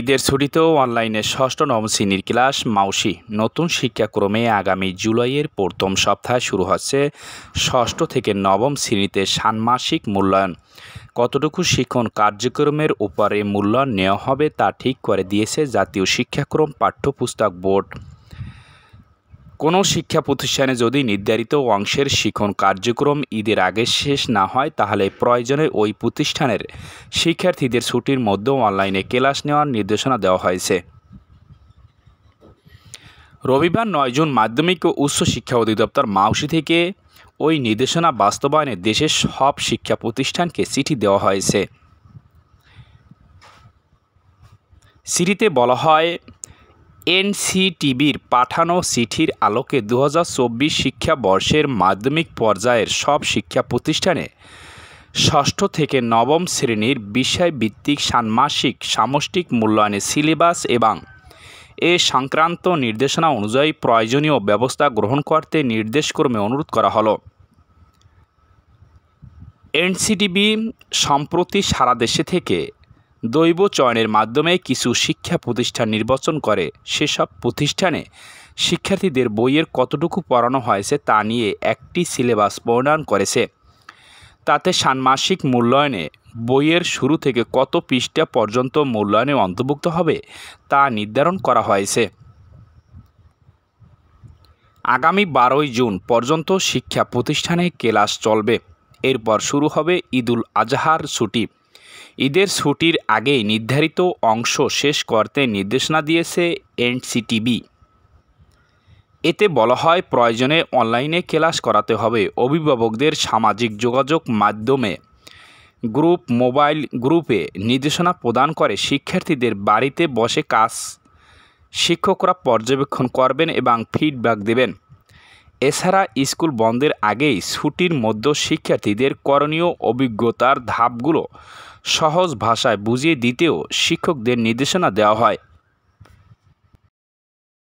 ঈদের ছুটিতেও অনলাইনে ষষ্ঠ নবম শ্রেণীর ক্লাস মাউসি নতুন শিক্ষাক্রমে আগামী জুলাইয়ের প্রথম সপ্তাহে শুরু হচ্ছে ষষ্ঠ থেকে নবম শ্রেণীতে ষান্মাসিক মূল্যায়ন। কতটুকু শিক্ষণ কার্যক্রমের উপরে মূল্যায়ন নেওয়া হবে তা ঠিক করে দিয়েছে জাতীয় শিক্ষাক্রম পাঠ্যপুস্তক বোর্ড। কোনো শিক্ষা প্রতিষ্ঠানে যদি নির্ধারিত অংশের শিক্ষণ কার্যক্রম ঈদের আগে শেষ না হয় তাহলে প্রয়োজনে ওই প্রতিষ্ঠানের শিক্ষার্থীদের ছুটির মধ্যেও অনলাইনে ক্লাস নেওয়ার নির্দেশনা দেওয়া হয়েছে। রবিবার 9 জুন মাধ্যমিক ও উচ্চ শিক্ষা অধিদপ্তর মাউসি থেকে ওই নির্দেশনা বাস্তবায়নে দেশের সব শিক্ষা প্রতিষ্ঠানকে চিঠি দেওয়া হয়েছে। চিঠিতে বলা হয়, এনসিটিবির পাঠানো চিঠির আলোকে 2024 শিক্ষাবর্ষের মাধ্যমিক পর্যায়ের সব শিক্ষা প্রতিষ্ঠানে ষষ্ঠ থেকে নবম শ্রেণীর বিষয়ভিত্তিক ষান্মাসিক সামষ্টিক মূল্যায়নের সিলেবাস এবং এ সংক্রান্ত নির্দেশনা অনুযায়ী প্রয়োজনীয় ব্যবস্থা গ্রহণ করতে নির্দেশক্রমে অনুরোধ করা হলো। এনসিটিবি সম্প্রতি সারা দেশে থেকে দৈব চয়নের মাধ্যমে কিছু শিক্ষা প্রতিষ্ঠান নির্বাচন করে সেসব প্রতিষ্ঠানে শিক্ষার্থীদের বইয়ের কতটুকু পড়ানো হয়েছে তা নিয়ে একটি সিলেবাস প্রণয়ন করেছে। তাতে ষান্মাসিক মূল্যায়নে বইয়ের শুরু থেকে কত পৃষ্ঠা পর্যন্ত মূল্যায়নে অন্তর্ভুক্ত হবে তা নির্ধারণ করা হয়েছে। আগামী 12 জুন পর্যন্ত শিক্ষা প্রতিষ্ঠানে ক্লাস চলবে। এরপর শুরু হবে ঈদুল আজহার ছুটি। ঈদের ছুটির আগেই নির্ধারিত অংশ শেষ করতে নির্দেশনা দিয়েছে এনসিটিবি। এতে বলা হয়, প্রয়োজনে অনলাইনে ক্লাস করাতে হবে। অভিভাবকদের সামাজিক যোগাযোগ মাধ্যমে মোবাইল গ্রুপে নির্দেশনা প্রদান করে শিক্ষার্থীদের বাড়িতে বসে কাজ শিক্ষকরা পর্যবেক্ষণ করবেন এবং ফিডব্যাক দেবেন। এছাড়া স্কুল বন্ধের আগেই ছুটির মধ্যে শিক্ষার্থীদের করণীয় অভিজ্ঞতার ধাপগুলো সহজ ভাষায় বুঝিয়ে দিতেও শিক্ষকদের নির্দেশনা দেওয়া হয়।